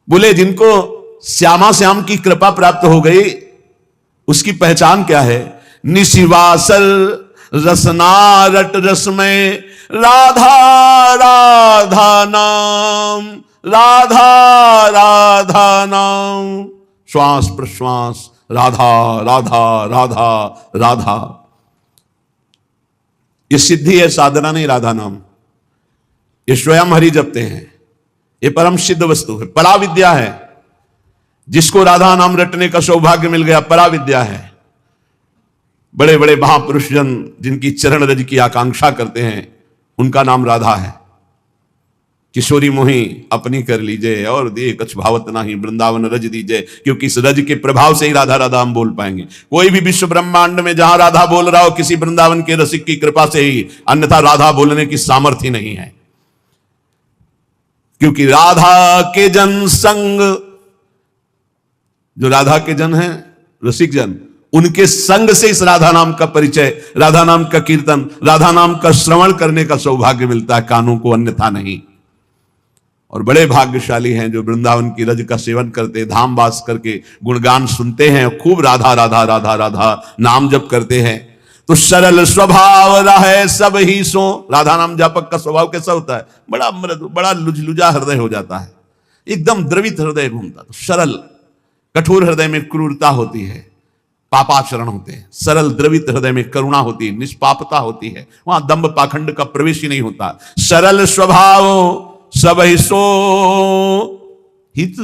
बोले जिनको श्यामा श्याम की कृपा प्राप्त हो गई उसकी पहचान क्या है? निशिवासल रसना रट रसमय राधा राधा नाम, राधा राधा नाम, श्वास प्रश्वास राधा राधा राधा राधा। ये सिद्धि है, साधना नहीं, राधा नाम। ये स्वयं हरि जपते हैं, ये परम सिद्ध वस्तु है, परा विद्या है। जिसको राधा नाम रटने का सौभाग्य मिल गया, परा विद्या है। बड़े बड़े महापुरुष जन जिनकी चरण रज की आकांक्षा करते हैं, उनका नाम राधा है। किशोरी मोही अपनी कर लीजिए और दे कछ भावत नाही, वृंदावन रज दीजिए, क्योंकि इस रज के प्रभाव से ही राधा राधा हम बोल पाएंगे। कोई भी विश्व ब्रह्मांड में जहां राधा बोल रहा हो, किसी वृंदावन के रसिक की कृपा से ही, अन्यथा राधा बोलने की सामर्थ्य नहीं है। क्योंकि राधा के जन संग, जो राधा के जन हैं, रसिक जन, उनके संग से इस राधा नाम का परिचय, राधा नाम का कीर्तन, राधा नाम का श्रवण करने का सौभाग्य मिलता है, कानों को, अन्यथा नहीं। और बड़े भाग्यशाली हैं जो वृंदावन की रज का सेवन करते, धाम वास करके गुणगान सुनते हैं, खूब राधा राधा राधा राधा नाम जप करते हैं। तो सरल स्वभाव रहे सब ही सो। राधा नाम जापक का स्वभाव कैसा होता है? बड़ा मृदु, बड़ा लुझलुझा हृदय हो जाता है, एकदम द्रवित हृदय घूमता। तो सरल, कठोर हृदय में क्रूरता होती है, पापाचरण होते हैं। सरल द्रवित हृदय में करुणा होती है, निष्पापता होती है, वहां दंभ पाखंड का प्रवेश ही नहीं होता। सरल स्वभाव सब ही सो हित,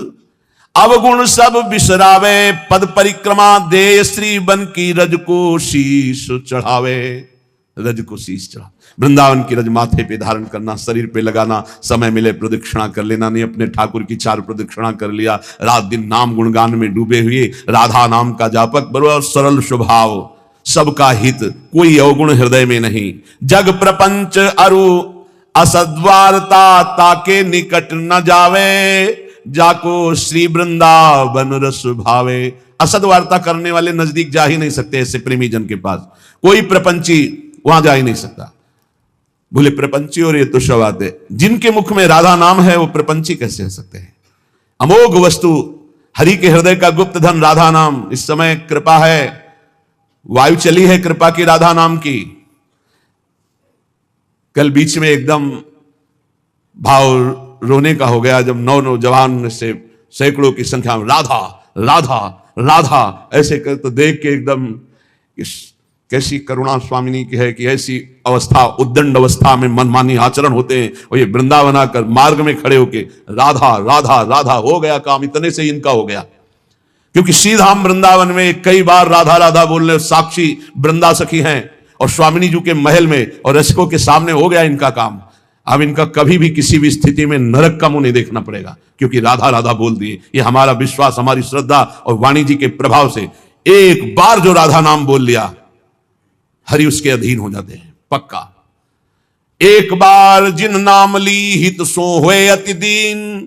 अवगुण सब बिसरावे, पद परिक्रमा दे श्री बन की रज को शीश चढ़ावे। रज को शीश चढ़ा, वृंदावन की रज माथे पे धारण करना, शरीर पे लगाना, समय मिले प्रदक्षिणा कर लेना। नहीं अपने ठाकुर की 4 प्रदक्षिणा कर लिया, रात दिन नाम गुणगान में डूबे हुए, राधा नाम का जापक, बरोबर सरल स्वभाव, सबका हित, कोई अवगुण हृदय में नहीं। जग प्रपंच अरु असद्वारता, ताके निकट न जावे, जाको श्री वृंदावन रस भावे। असद्वार्ता करने वाले नजदीक जा ही नहीं सकते ऐसे प्रेमी जन के पास, कोई प्रपंची वहां जा ही नहीं सकता। बोले प्रपंची और ये तो सब आते, जिनके मुख में राधा नाम है वो प्रपंची कैसे हो सकते हैं? अमोघ वस्तु, हरि के हृदय का गुप्त धन राधा नाम। इस समय कृपा है, वायु चली है कृपा की, राधा नाम की। कल बीच में एकदम भाव रोने का हो गया, जब नौजवान से सैकड़ों की संख्या में राधा राधा राधा ऐसे कर, तो देख के एकदम कैसी करुणा स्वामिनी की है कि ऐसी अवस्था, उद्दंड अवस्था में मनमानी आचरण होते हैं। और ये वृंदावन आकर मार्ग में खड़े होके राधा राधा राधा, हो गया काम, इतने से इनका हो गया। क्योंकि श्रीधाम वृंदावन में कई बार राधा राधा बोलने साक्षी वृंदा सखी हैं, और स्वामिनी जी के महल में और रसिकों के सामने हो गया इनका काम। अब इनका कभी भी किसी भी स्थिति में नरक का मुंह नहीं देखना पड़ेगा, क्योंकि राधा राधा बोल दिए। ये हमारा विश्वास, हमारी श्रद्धा और वाणी जी के प्रभाव से एक बार जो राधा नाम बोल लिया, हरि उसके अधीन हो जाते हैं पक्का। एक बार जिन नाम ली हित सो होए अति दीन,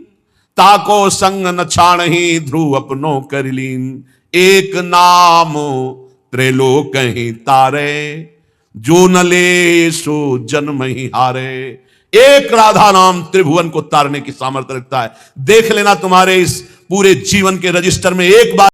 ताको संग न छाणहि ध्रुव अपनो कर लीन। एक नाम त्रैलोक ही तारे, जो न ले सो जन्म ही हारे। एक राधा नाम त्रिभुवन को तारने की सामर्थ्य रखता है। देख लेना तुम्हारे इस पूरे जीवन के रजिस्टर में एक बार